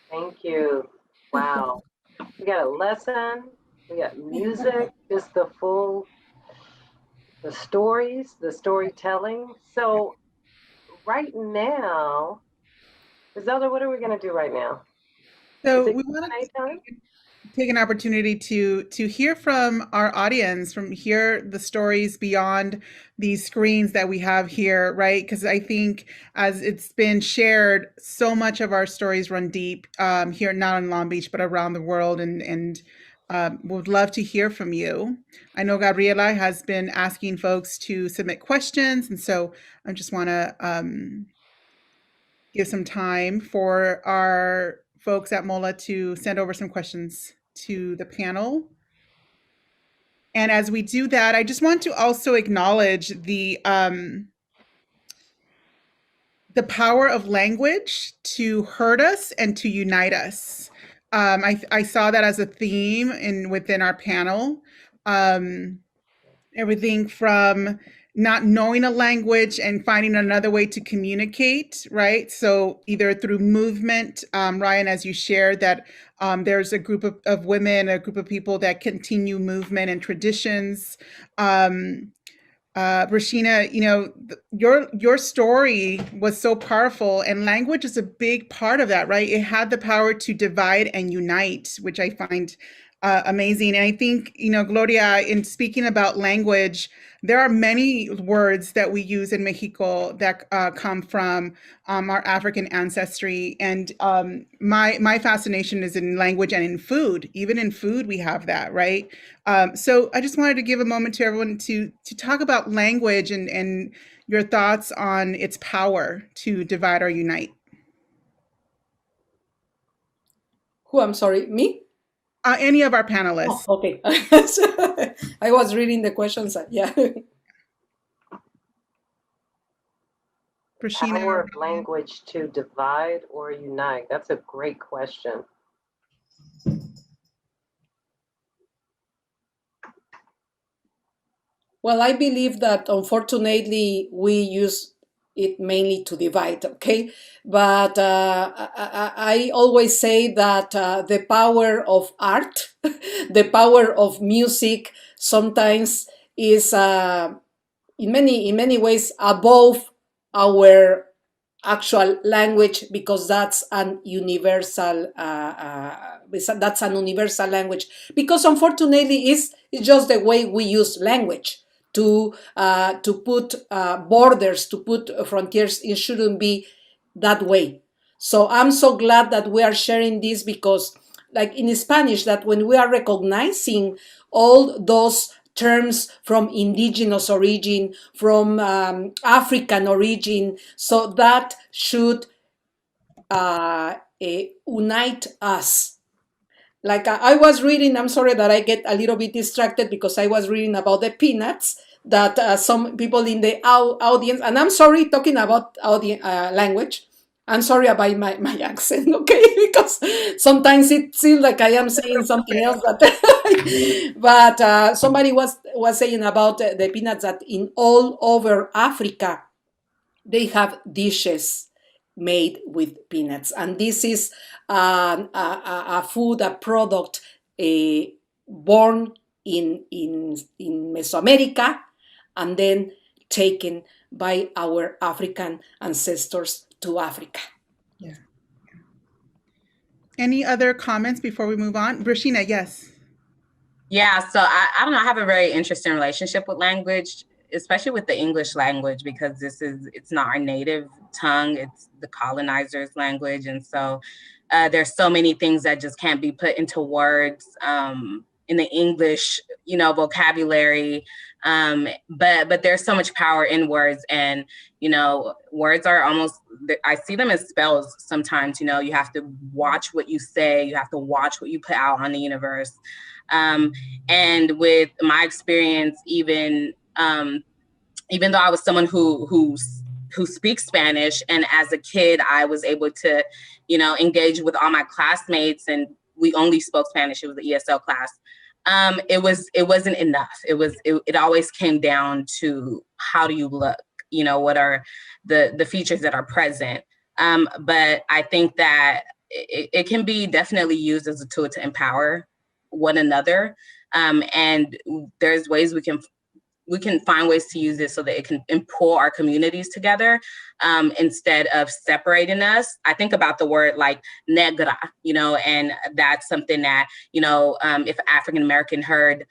Thank you. Wow. We got a lesson, we got music, just the stories, the storytelling. So right now, Griselda, what are we going to do right now? Is So it we want Q&A time? to take an opportunity to hear from our audience, from hear the stories beyond these screens that we have here, right? Because I think, as it's been shared, so much of our stories run deep here, not in Long Beach, but around the world, and would love to hear from you. I know Gabriela has been asking folks to submit questions, and so I just want to give some time for our folks at MOLA to send over some questions to the panel. And as we do that, I just want to also acknowledge the power of language to hurt us and to unite us. I saw that as a theme within our panel. Um, Everything from not knowing a language and finding another way to communicate, right? So either through movement, Ryan, as you shared, that there's a group of women, a group of people that continue movement and traditions. Rashina, your story was so powerful, and language is a big part of that, right? It had the power to divide and unite, which I find amazing. And I think, Gloria, in speaking about language, there are many words that we use in Mexico that come from our African ancestry. And my fascination is in language and in food. Even in food, we have that, right? So I just wanted to give a moment to everyone to talk about language and your thoughts on its power to divide or unite. Who? I'm sorry, me? Any of our Oh, panelists. okay. I was reading the questions. Yeah. The Rashina, power of Ryan. language to divide or unite? That's a great question. Well, I believe that unfortunately we use it mainly to divide, okay? But I always say that the power of art, the power of music, sometimes is in many ways above our actual language, because that's an universal language, because unfortunately it's just the way we use language to put borders, to put frontiers. It shouldn't be that way. So I'm so glad that we are sharing this, because like in Spanish, that when we are recognizing all those terms from indigenous origin, from African origin, so that should unite us. Like I was reading, I'm sorry that I get a little bit distracted, because I was reading about the peanuts that some people in the audience, and I'm sorry talking about language. I'm sorry about my accent, okay? Because sometimes it seems like I am saying something else. But somebody was saying about the peanuts, that in all over Africa they have dishes made with peanuts, and this is a food, a product uh, born in Mesoamerica, and then taken by our African ancestors to Africa. Yeah. Any other comments before we move on? Rashina, yes. Yeah, so I don't know, I have a very interesting relationship with language, especially with the English language, because it's not our native tongue, it's the colonizer's language. And so there's so many things that just can't be put into words in the English, vocabulary. But there's so much power in words, and words are almost, I see them as spells sometimes. You have to watch what you say, you have to watch what you put out on the universe. And with my experience, even though I was someone who speaks Spanish, and as a kid I was able to engage with all my classmates, and we only spoke Spanish. It was the ESL class. It wasn't enough. It always came down to, how do you look? What are the features that are present? But I think that it can be definitely used as a tool to empower one another. And there's ways we can find ways to use this so that it can pull our communities together, instead of separating us. I think about the word like negra, and that's something that, if African American heard,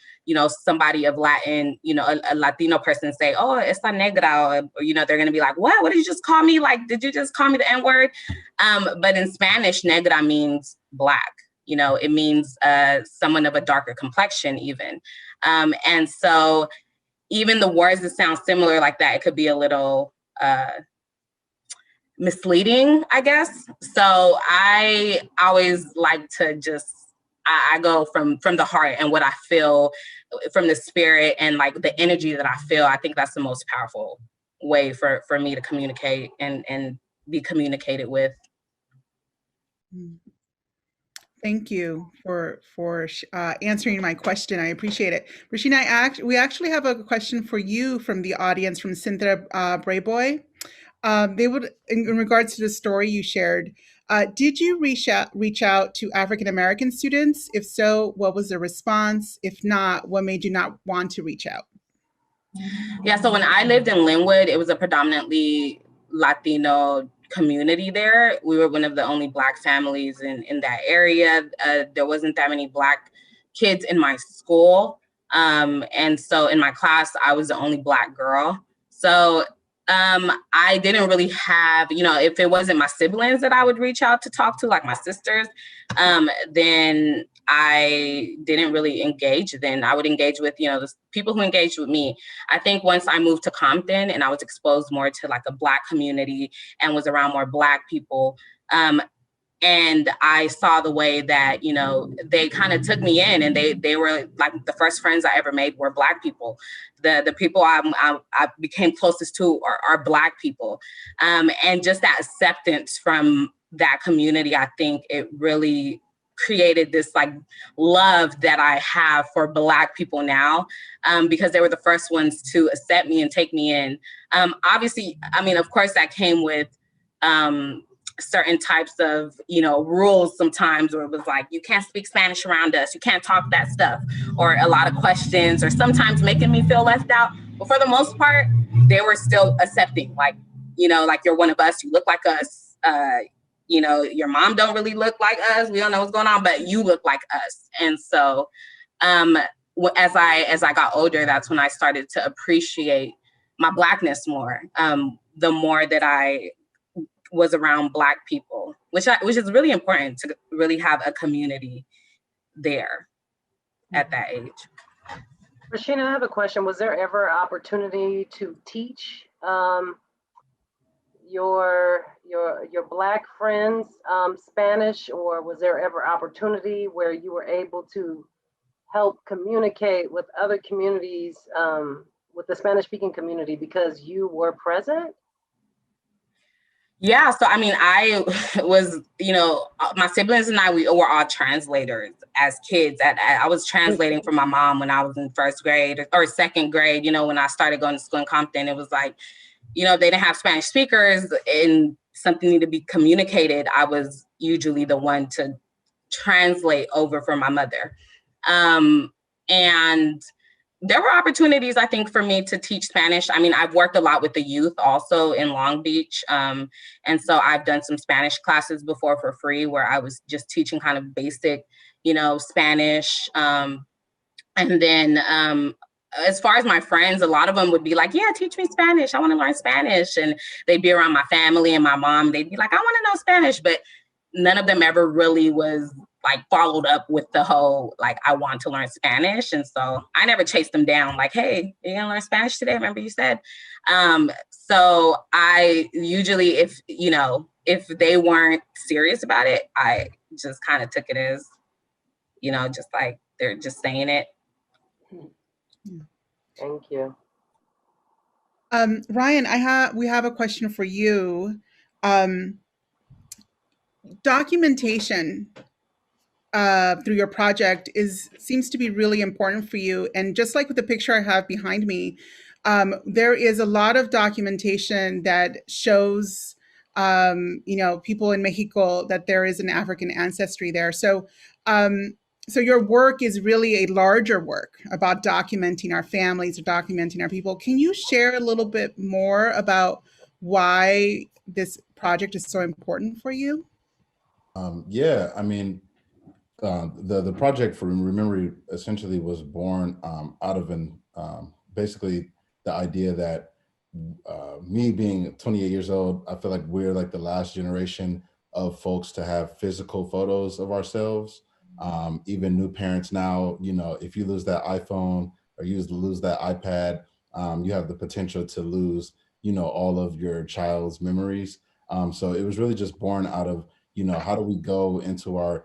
somebody of Latin, a Latino person say, oh, it's a negra, or, they're going to be like, what did you just call me? Like, did you just call me the N word? But in Spanish, negra means Black. It means someone of a darker complexion even. And so even the words that sound similar like that, it could be a little misleading, I guess. So I always like to I go from the heart and what I feel from the spirit and like the energy that I feel. I think that's the most powerful way for me to communicate and be communicated with. Thank you for answering my question. I appreciate it. Rashina, we actually have a question for you from the audience from Cynthia Brayboy. They would, in regards to the story you shared, did you reach out to African American students? If so, what was the response? If not, what made you not want to reach out? Yeah, so when I lived in Linwood, it was a predominantly Latino community there. We were one of the only Black families in that area. There wasn't that many Black kids in my school. And so in my class, I was the only Black girl. So I didn't really have, if it wasn't my siblings that I would reach out to talk to, like my sisters, then I didn't really engage. Then I would engage with, the people who engaged with me. I think once I moved to Compton and I was exposed more to like a Black community and was around more Black people, and I saw the way that, they kind of took me in, and they were like the first friends I ever made were Black people. The people I became closest to are Black people. And just that acceptance from that community, I think it really created this like love that I have for Black people now, because they were the first ones to accept me and take me in. Obviously, of course that came with, certain types of, rules sometimes, where it was like, you can't speak Spanish around us, you can't talk that stuff, or a lot of questions, or sometimes making me feel left out. But for the most part, they were still accepting, like, like you're one of us, you look like us, your mom don't really look like us, we don't know what's going on, but you look like us. And so as I got older, that's when I started to appreciate my Blackness more, the more that I was around Black people, which is really important to really have a community there at that age. Rashina, I have a question. Was there ever opportunity to teach your Black friends Spanish, or was there ever opportunity where you were able to help communicate with other communities, with the Spanish-speaking community, because you were present? Yeah, so I was, my siblings and we were all translators as kids. I was translating for my mom when I was in first grade or second grade. When I started going to school in Compton, it was like, they didn't have Spanish speakers and something needed to be communicated. I was usually the one to translate over for my mother. And there were opportunities, I think, for me to teach Spanish. I've worked a lot with the youth also in Long Beach. And so I've done some Spanish classes before for free, where I was just teaching kind of basic, Spanish. And then as far as my friends, a lot of them would be like, yeah, teach me Spanish. I want to learn Spanish. And they'd be around my family and my mom. They'd be like, I want to know Spanish. But none of them ever really was like followed up with the whole, like, I want to learn Spanish. And so I never chased them down like, hey, you gonna learn Spanish today? Remember you said? So I usually, if they weren't serious about it, I just kind of took it as, just like they're just saying it. Thank you. Ryan, we have a question for you. Documentation through your project seems to be really important for you. And just like with the picture I have behind me, there is a lot of documentation that shows people in Mexico, that there is an African ancestry there. So your work is really a larger work about documenting our families, or documenting our people. Can you share a little bit more about why this project is so important for you? Yeah, I mean, the project for Remember essentially was born out of basically the idea that me being 28 years old, I feel like we're like the last generation of folks to have physical photos of ourselves. Even new parents now, if you lose that iPhone or you lose that iPad, you have the potential to lose, all of your child's memories. So it was really just born out of, how do we go into our,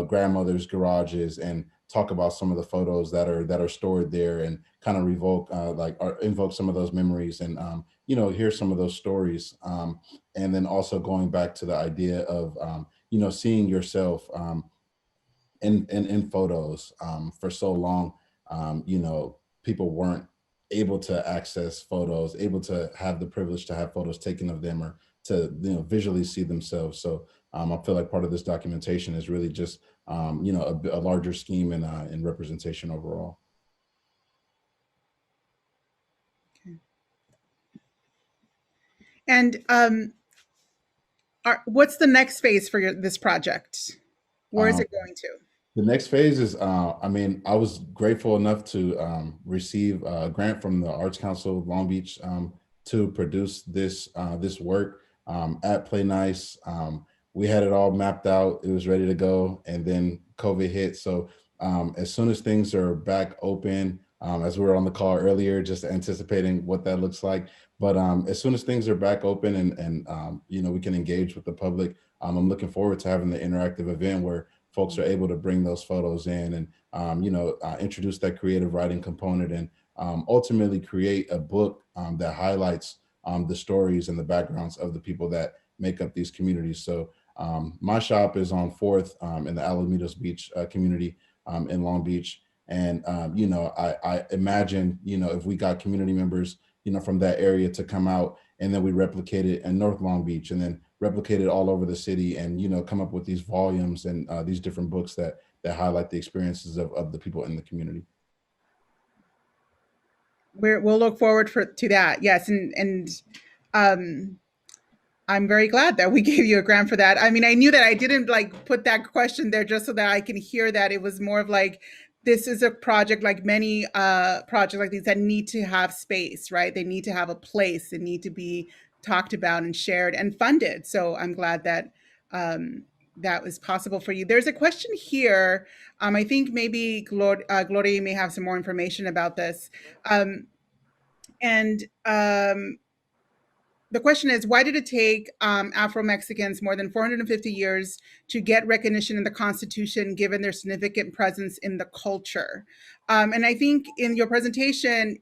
grandmother's garages and talk about some of the photos that are stored there, and kind of invoke some of those memories, and hear some of those stories, and then also going back to the idea of seeing yourself in photos. For so long, people weren't able to access photos, able to have the privilege to have photos taken of them, or to visually see themselves. So I feel like part of this documentation is really just a larger scheme and representation overall. Okay. And what's the next phase for this project? Where is it going to? The next phase is, I was grateful enough to receive a grant from the Arts Council of Long Beach to produce this work at Play Nice. We had it all mapped out. It was ready to go. And then COVID hit. So as soon as things are back open, as we were on the call earlier, just anticipating what that looks like. But as soon as things are back open and we can engage with the public, I'm looking forward to having the interactive event where folks are able to bring those photos in and, introduce that creative writing component, and ultimately create a book that highlights the stories and the backgrounds of the people that make up these communities. So my shop is on 4th in the Alamitos Beach community in Long Beach. And, I imagine, if we got community members, from that area to come out, and then we replicate it in North Long Beach, and then replicate it all over the city, and, come up with these volumes and these different books that highlight the experiences of the people in the community. We'll look forward to that. Yes. And I'm very glad that we gave you a grant for that. I mean, I knew that I didn't put that question there just so that I can hear that. It was more of this is a project, like many projects like these, that need to have space, right? They need to have a place. They need to be talked about and shared and funded. So I'm glad that that was possible for you. There's a question here. I think maybe Gloria may have some more information about this. The question is, why did it take Afro-Mexicans more than 450 years to get recognition in the Constitution, given their significant presence in the culture? And I think in your presentation,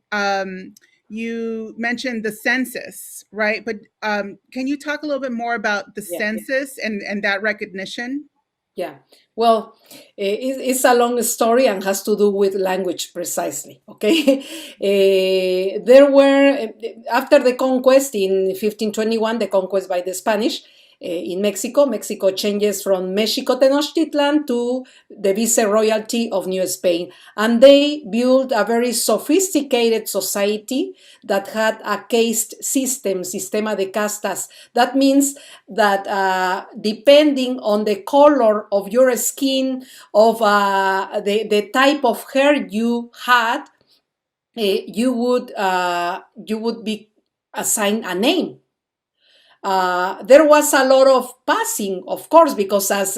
you mentioned the census, right? But can you talk a little bit more about the census and that recognition? Yeah, well, it's a long story and has to do with language precisely, okay? There were, after the conquest in 1521, the conquest by the Spanish, in Mexico changes from Mexico Tenochtitlan to the Viceroyalty of New Spain. And they built a very sophisticated society that had a caste system, sistema de castas. That means that depending on the color of your skin, of the type of hair you had, you would be assigned a name. There was a lot of passing, of course, because as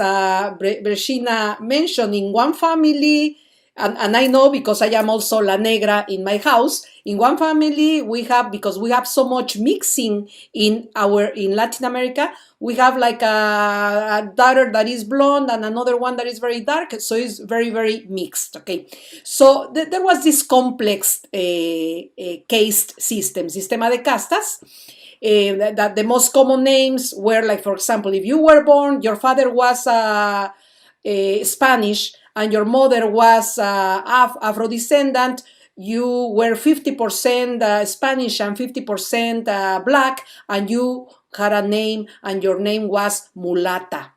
Regina mentioned, in one family, and I know because I am also La Negra in my house, in one family we have, because we have so much mixing in Latin America, we have like a daughter that is blonde and another one that is very dark, so it's very, very mixed, okay? So there was this complex caste system, sistema de castas. That the most common names were, like, for example, if you were born, your father was Spanish and your mother was Afro-descendant, you were 50% Spanish and 50% black, and you had a name and your name was mulata.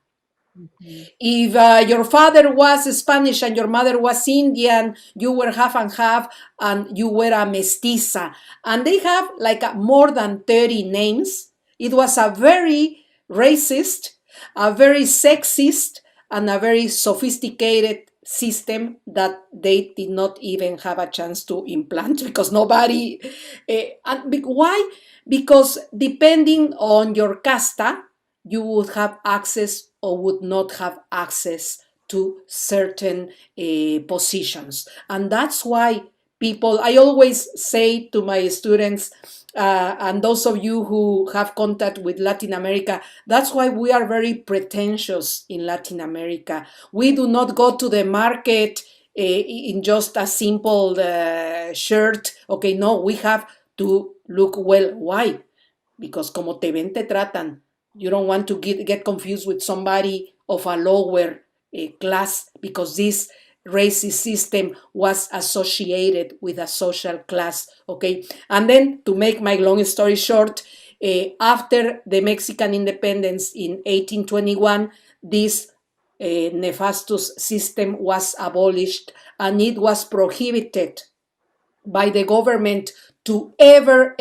Mhm. If your father was Spanish and your mother was Indian, you were half and half, and you were a mestiza. And they have like more than 30 names. It was a very racist, a very sexist, and a very sophisticated system that they did not even have a chance to implant because nobody. Why? Because depending on your casta, you would have access or would not have access to certain positions. And that's why people, I always say to my students, and those of you who have contact with Latin America, that's why we are very pretentious in Latin America. We do not go to the market in just a simple shirt. Okay, no, we have to look well. Why? Because como te ven, te tratan. You don't want to get confused with somebody of a lower class because this racist system was associated with a social class, okay? And then to make my long story short, after the Mexican independence in 1821, this nefastus system was abolished and it was prohibited by the government to ever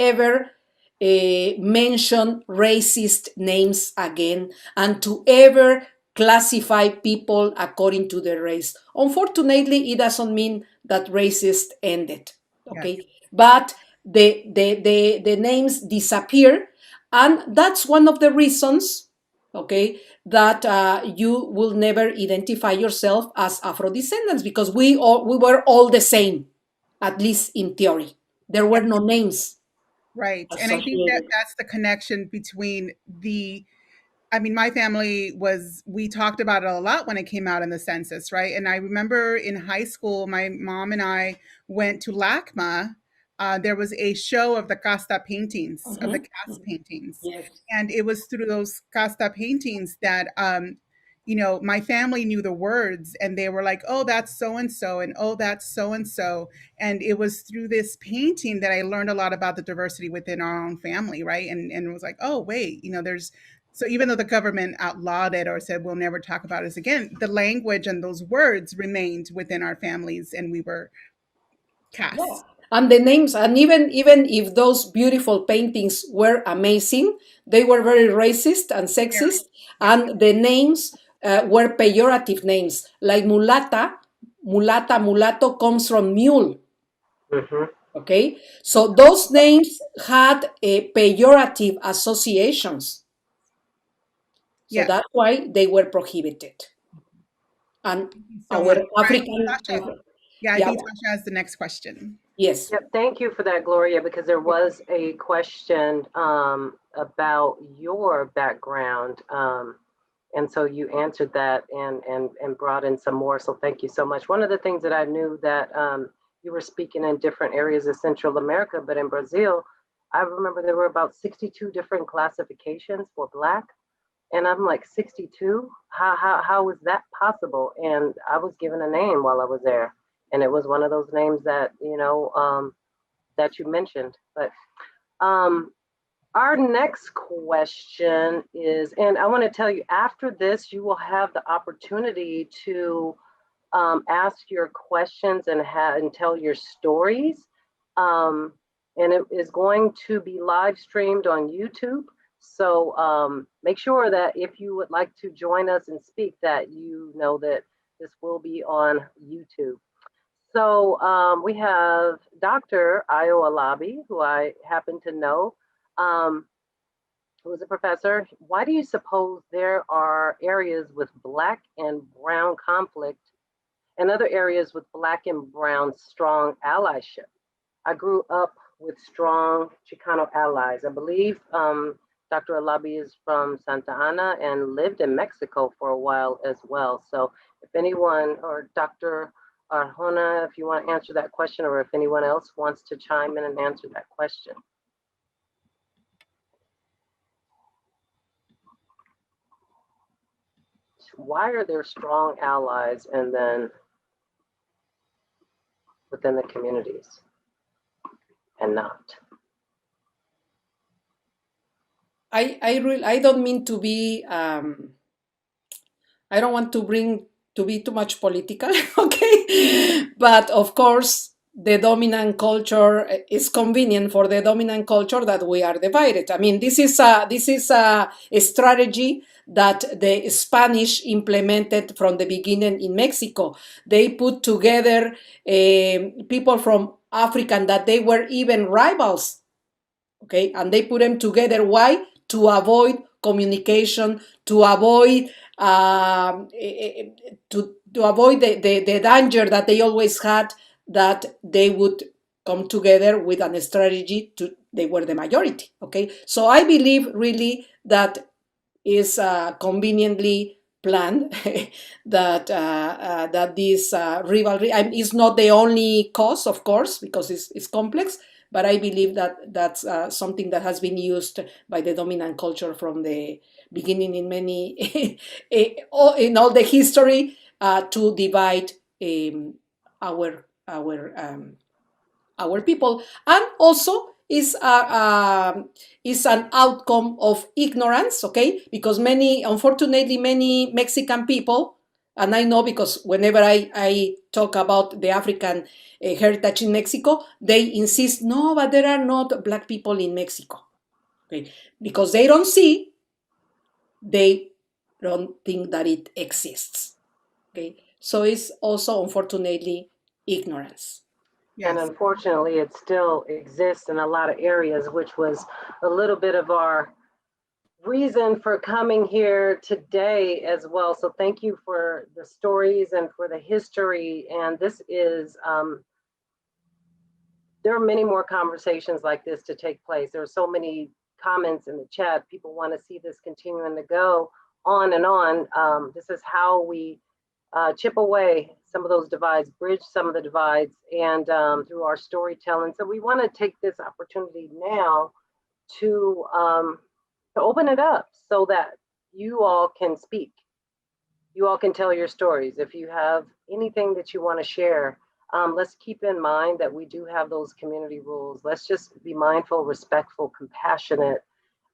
mention racist names again and to ever classify people according to their race. Unfortunately, it doesn't mean that racist ended, okay? Yes. But the names disappear, and that's one of the reasons, okay, that you will never identify yourself as Afro-descendants because we were all the same, at least in theory. There were no names Right. And I think that associated. that's the connection between I mean, my family we talked about it a lot when it came out in the census, right? And I remember in high school, my mom and I went to LACMA. There was a show of the casta paintings, of the Mhm. cast paintings. Yes. And it was through those casta paintings that, my family knew the words and they were like, oh, that's so and so, and oh, that's so and so. And it was through this painting that I learned a lot about the diversity within our own family, right? And it was like, oh, wait, there's so even though the government outlawed it or said we'll never talk about this again, the language and those words remained within our families, and we were Yeah. cast. And the names, and even if those beautiful paintings were amazing, they were very racist and Very, sexist, yeah, and the names were pejorative names, like mulata. Mulata, mulato comes from mule. Mm-hmm. Okay, so those names had pejorative associations. So yeah. that's why they were prohibited. And Thank you so our much. All right, African, Tasha. Yeah, I yeah, think Tasha has the next question. yes. Yep, thank you for that, Gloria, because there was a question about your background. And so you answered that and brought in some more. So thank you so much. One of the things that I knew that you were speaking in different areas of Central America, but in Brazil, I remember there were about 62 different classifications for Black. And I'm like, 62? How is that possible? And I was given a name while I was there. And it was one of those names that, that you mentioned. But um, our next question is, and I want to tell you, after this, you will have the opportunity to ask your questions and tell your stories. And it is going to be live streamed on YouTube. So make sure that if you would like to join us and speak, that you know that this will be on YouTube. So we have Dr. Ayo-Alabi, who I happen to know, who is a professor. Why do you suppose there are areas with Black and Brown conflict and other areas with Black and Brown strong allyship? I grew up with strong Chicano allies. I believe Dr. Alabi is from Santa Ana and lived in Mexico for a while as well. So if anyone, or Dr. Arjona, if you want to answer that question, or if anyone else wants to chime in and answer that question. Why are there strong allies and then within the communities? and not. I don't mean to be I don't want to be too much political, okay? But of course, the dominant culture is convenient for the dominant culture that we are divided. I mean, this is a strategy that the Spanish implemented from the beginning in Mexico. They put together people from Africa that they were even rivals, okay, and they put them together. Why? To avoid communication, to avoid to avoid the danger that they always had, that they would come together with a strategy to they were the majority. Okay, so I believe really that is conveniently planned that that this rivalry is not the only cause, of course, because it's complex, but I believe that that's something that has been used by the dominant culture from the beginning in many in all the history to divide our people, and also is an outcome of ignorance, okay? Because unfortunately, many Mexican people, and I know because whenever I talk about the African heritage in Mexico, they insist, no, but there are not Black people in Mexico, okay? Because they don't think that it exists, okay? So it's also, unfortunately, ignorance. Yes. And unfortunately, it still exists in a lot of areas, which was a little bit of our reason for coming here today as well. So thank you for the stories and for the history. And this is, there are many more conversations like this to take place. There are so many comments in the chat. People want to see this continuing to go on and on. This is how we chip away some of those divides, bridge some of the divides, and through our storytelling. So we want to take this opportunity now to open it up so that you all can speak. You all can tell your stories. If you have anything that you want to share, let's keep in mind that we do have those community rules. Let's just be mindful, respectful, compassionate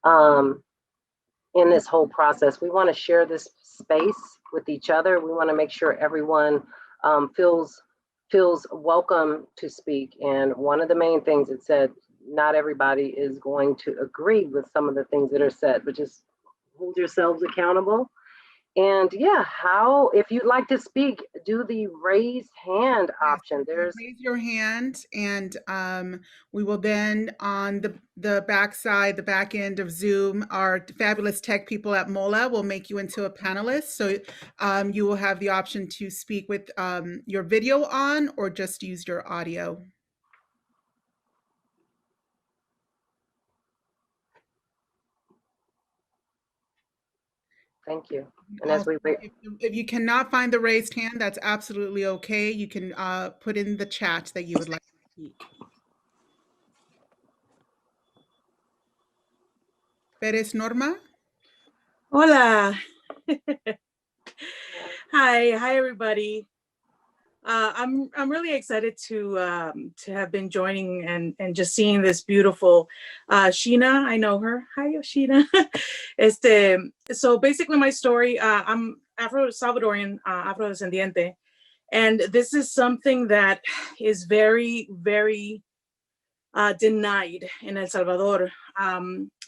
in this whole process. We want to share this space with each other. We want to make sure everyone feels welcome to speak. And one of the main things it said, not everybody is going to agree with some of the things that are said, but just hold yourselves accountable. And yeah, if you'd like to speak, do the raise hand option. Raise your hand, and we will then, on the backside, the back end of Zoom, our fabulous tech people at MOLA will make you into a panelist. So you will have the option to speak with your video on or just use your audio. Thank you. And as we wait, if you cannot find the raised hand, that's absolutely okay. You can put in the chat that you would like to speak. Perez Norma. Hola. Hi everybody. I'm really excited to have been joining and just seeing this beautiful Sheena. I know her. Hi, Sheena. So basically my story, I'm Afro-Salvadorian, Afro-descendiente, and this is something that is very, very denied in El Salvador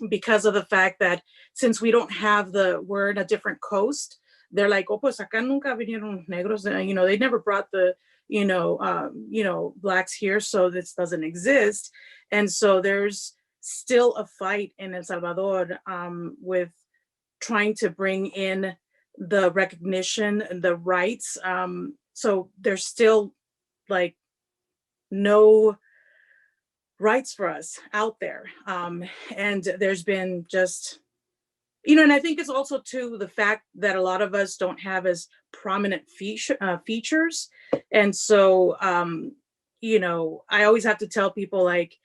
because of the fact that since we don't have we're in a different coast, they're like, oh, pues acá nunca vinieron negros. You know, they never brought the, blacks here, so this doesn't exist. And so there's still a fight in El Salvador with trying to bring in the recognition and the rights. So there's still like no rights for us out there. And there's been just, and I think it's also too the fact that a lot of us don't have as prominent features. And so, I always have to tell people like,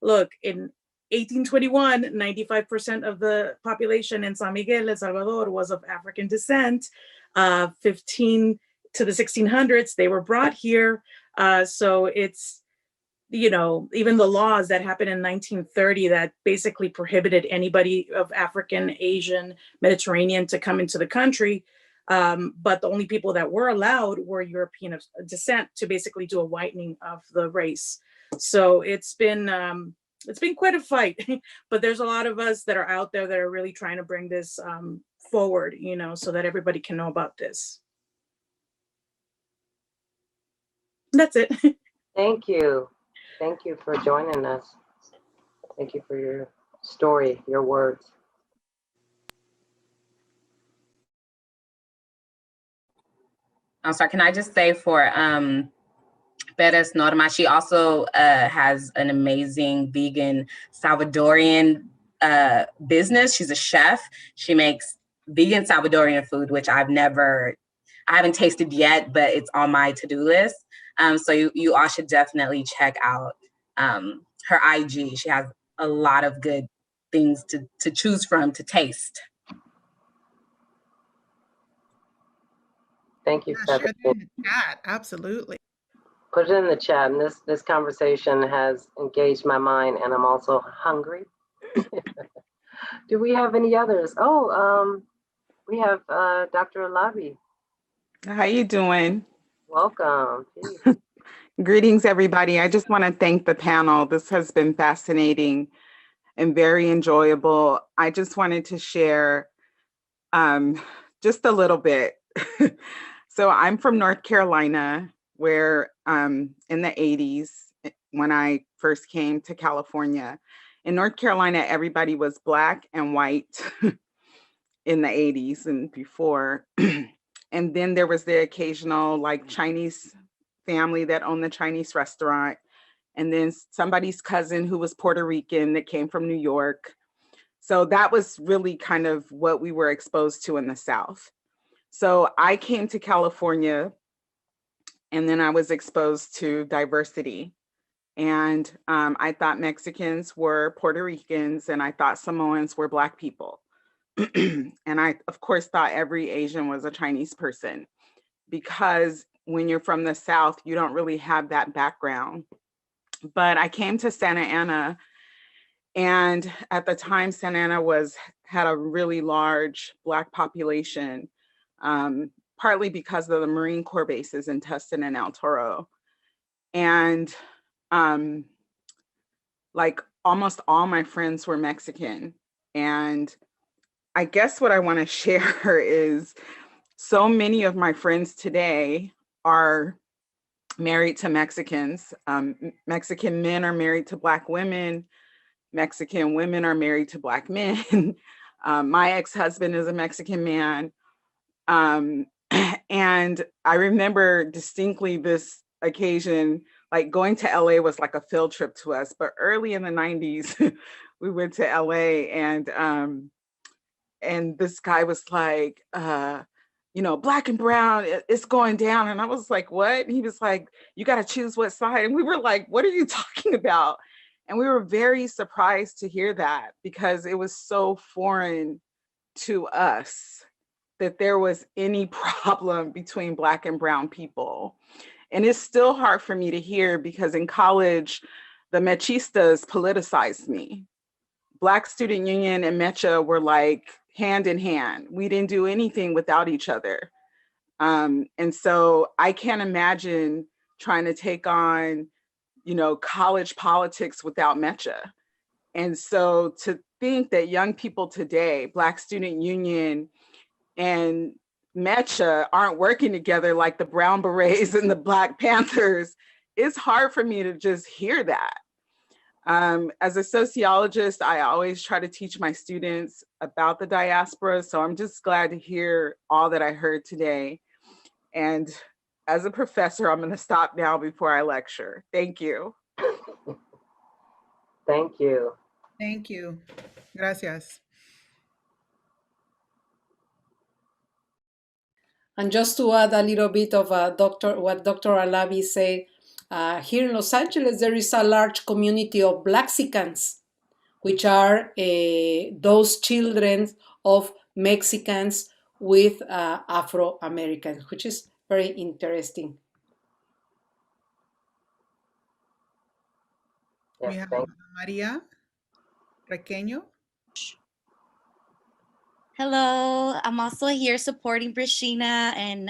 look, in 1821, 95% of the population in San Miguel, El Salvador was of African descent. 15 to the 1600s, they were brought here. So it's even the laws that happened in 1930 that basically prohibited anybody of African, Asian, Mediterranean to come into the country. But the only people that were allowed were European of descent to basically do a whitening of the race. So it's been quite a fight, but there's a lot of us that are out there that are really trying to bring this forward, so that everybody can know about this. That's it. Thank you. Thank you for joining us. Thank you for your story, your words. I'm sorry, can I just say for Perez Norma, she also has an amazing vegan Salvadorian business. She's a chef. She makes vegan Salvadorian food, which I haven't tasted yet, but it's on my to-do list. So you all should definitely check out her IG. She has a lot of good things to choose from, to taste. Thank you, Yeah, Feather. share that in the chat. Absolutely. Put it in the chat. And this conversation has engaged my mind, and I'm also hungry. Do we have any others? Oh, we have Dr. Alabi. How you doing? Welcome. Peace. Greetings, everybody. I just want to thank the panel. This has been fascinating and very enjoyable. I just wanted to share just a little bit. So I'm from North Carolina, where in the 80s, when I first came to California, in North Carolina, everybody was Black and white in the 80s and before. And then there was the occasional like Chinese family that owned the Chinese restaurant. And then somebody's cousin who was Puerto Rican that came from New York. So that was really kind of what we were exposed to in the South. So I came to California, and then I was exposed to diversity. And I thought Mexicans were Puerto Ricans, and I thought Samoans were Black people. And I, of course, thought every Asian was a Chinese person, because when you're from the South, you don't really have that background. But I came to Santa Ana, and at the time, Santa Ana had a really large Black population, partly because of the Marine Corps bases in Tustin and El Toro. And like almost all my friends were Mexican. And I guess what I want to share is so many of my friends today are married to Mexicans. Mexican men are married to Black women. Mexican women are married to Black men. My ex-husband is a Mexican man. And I remember distinctly this occasion, like going to LA was like a field trip to us, but early in the 90s, we went to LA, and this guy was like, Black and brown, it's going down. And I was like, what? And he was like, you got to choose what side. And we were like, what are you talking about? And we were very surprised to hear that, because it was so foreign to us that there was any problem between Black and brown people. And it's still hard for me to hear, because in college, the Mechistas politicized me. Black Student Union and Mecha were like hand in hand. We didn't do anything without each other. And so I can't imagine trying to take on, college politics without Mecha. And so to think that young people today, Black Student Union and Mecha aren't working together like the Brown Berets and the Black Panthers, it's hard for me to just hear that. As a sociologist, I always try to teach my students about the diaspora. So I'm just glad to hear all that I heard today. And as a professor, I'm going to stop now before I lecture. Thank you. Thank you. Thank you. Gracias. And just to add a little bit of what Dr. Alabi said, here in Los Angeles, there is a large community of Blaxicans, which are those children of Mexicans with Afro-Americans, which is very interesting. We have Maria Requeño. Hello, I'm also here supporting Brishina, and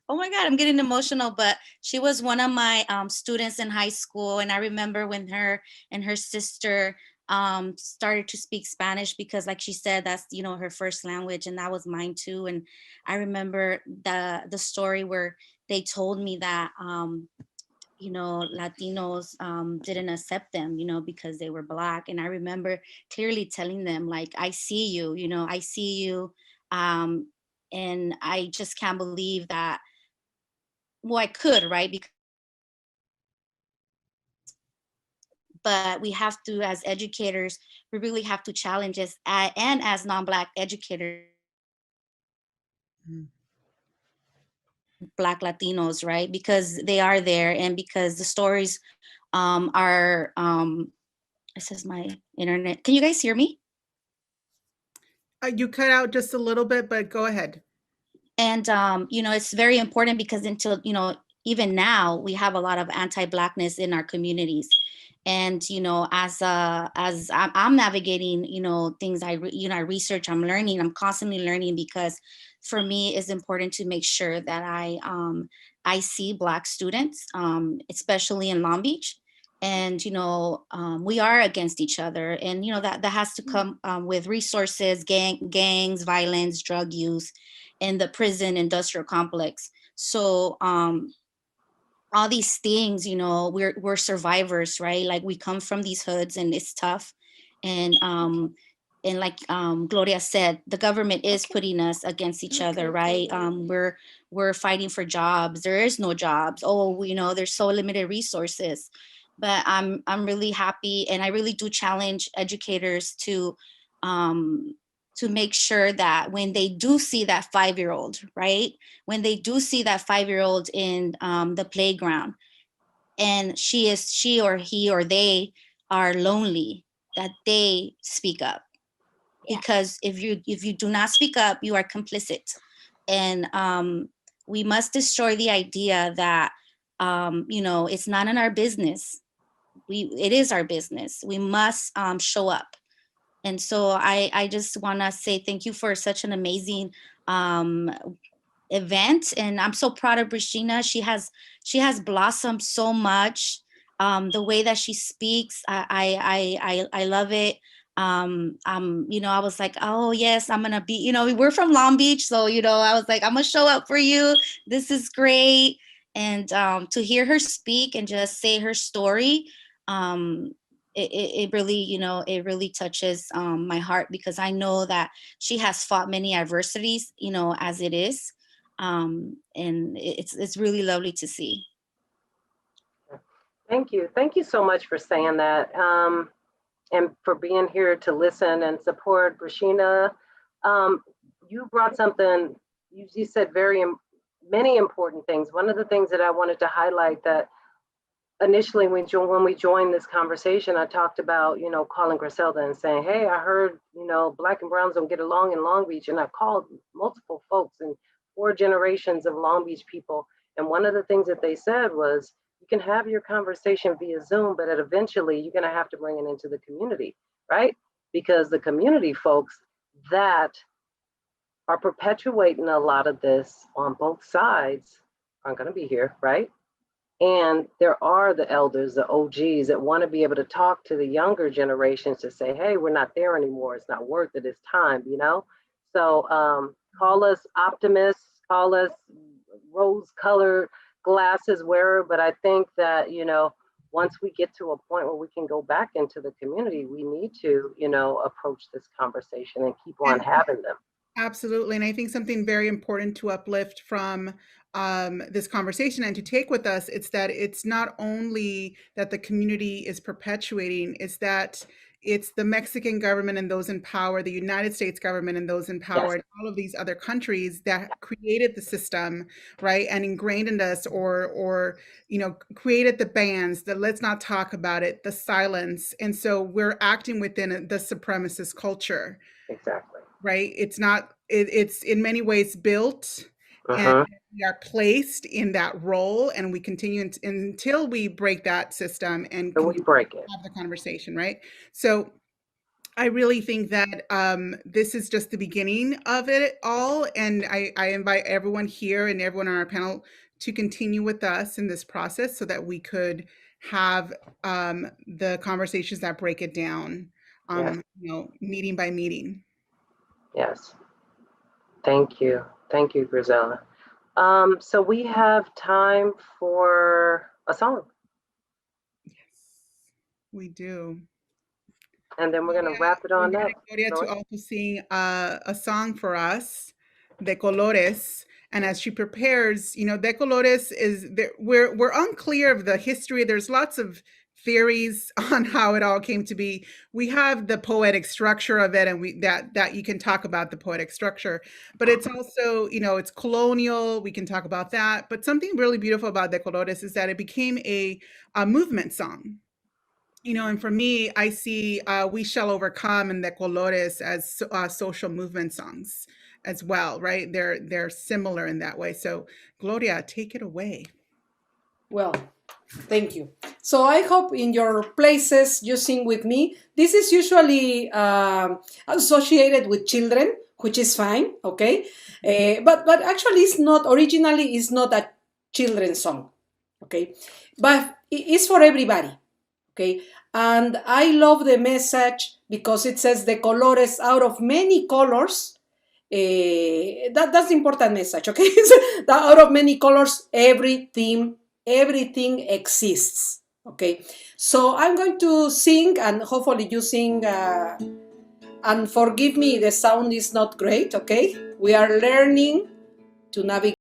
oh my God, I'm getting emotional, but she was one of my students in high school, and I remember when her and her sister started to speak Spanish, because like she said, that's, you know, her first language, and that was mine too. And I remember the story where they told me that you know, Latinos didn't accept them, you know, because they were Black. And I remember clearly telling them, like, I see you, you know, I see you. And I just can't believe that, well, I could, right? But we have to, as educators, we really have to challenge us, and as non-Black educators, Black Latinos, right? Because they are there, and because the stories are, this is my internet. Can you guys hear me? You cut out just a little bit, but go ahead. And, you know, it's very important because until, you know, even now we have a lot of anti-Blackness in our communities. And, you know, as I'm navigating, you know, things I research, I'm learning, I'm constantly learning, because for me it's important to make sure that I see Black students, especially in Long Beach. And, you know, we are against each other. And, you know, that has to come with resources, gangs, violence, drug use, in the prison industrial complex. So all these things, you know, we're survivors, right? Like, we come from these hoods, and it's tough. And like Gloria said, the government is putting us against each other, right? We're fighting for jobs. There is no jobs. Oh, you know, there's so limited resources. But I'm really happy, and I really do challenge educators to make sure that when they do see that 5-year-old, right? When they do see that 5-year-old in the playground, and she or he or they are lonely, that they speak up. Yeah. Because if you do not speak up, you are complicit. And we must destroy the idea that, you know, it's not in our business. It is our business. We must show up. And so I just want to say thank you for such an amazing event. And I'm so proud of Brishina. She has blossomed so much. The way that she speaks, I love it. You know, I was like, oh yes, I'm gonna be, you know, we're from Long Beach, so, you know, I was like, I'm gonna show up for you. This is great. And to hear her speak and just say her story, it really, you know, it really touches my heart, because I know that she has fought many adversities, you know, as it is. And it's really lovely to see. Thank you. Thank you so much for saying that, and for being here to listen and support Brishina. You brought something, you said many important things. One of the things that I wanted to highlight, that initially when we joined this conversation, I talked about, you know, calling Griselda and saying, hey, I heard, you know, Black and browns don't get along in Long Beach. And I called multiple folks and 4 generations of Long Beach people. And one of the things that they said was, you can have your conversation via Zoom, but eventually you're going to have to bring it into the community, right? Because the community folks that are perpetuating a lot of this on both sides aren't going to be here, right? And there are the elders, the OGs, that want to be able to talk to the younger generations to say, hey, we're not there anymore. It's not worth it. It's time, you know? So call us optimists, call us rose-colored glasses wearer. But I think that, you know, once we get to a point where we can go back into the community, we need to, you know, approach this conversation and keep on having them. Absolutely. And I think something very important to uplift from this conversation and to take with us, it's that it's not only that the community is perpetuating, it's that it's the Mexican government and those in power, the United States government and those in power, yes, and all of these other countries that created the system, right, and ingrained in us, or you know, created the bans, the let's not talk about it, the silence. And so we're acting within the supremacist culture. Exactly. Right? It's not, it's in many ways built and we are placed in that role, and we continue until we break that system and So we break it. have the conversation, right? So I really think that this is just the beginning of it all, and I invite everyone here and everyone on our panel to continue with us in this process so that we could have the conversations that break it down, Yes. you know, meeting by meeting. Yes. Thank you. Thank you, Griselda. So we have time for a song, Yes, we do. and then we're going to wrap it on We're up. getting Gloria to also sing a song for us, De Colores. And as she prepares, you know, De Colores is there, we're unclear of the history. There's lots of theories on how it all came to be. We have the poetic structure of it, and we that you can talk about the poetic structure, but it's also, you know, it's colonial. We can talk about that. But something really beautiful about De Colores is that it became a movement song. You know, and for me, I see We Shall Overcome and De Colores as social movement songs as well, right? They're similar in that way. So Gloria, take it away. Well, thank you. So I hope in your places you sing with me. This is usually associated with children, which is fine, okay? But actually, it's not. Originally, it's not a children's song, okay? But it's for everybody, okay? And I love the message because it says the colores out of many colors. That's the important message, okay? That out of many colors, everything exists, okay? So I'm going to sing, and hopefully you sing, and forgive me, the sound is not great, okay? We are learning to navigate.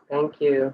Thank you.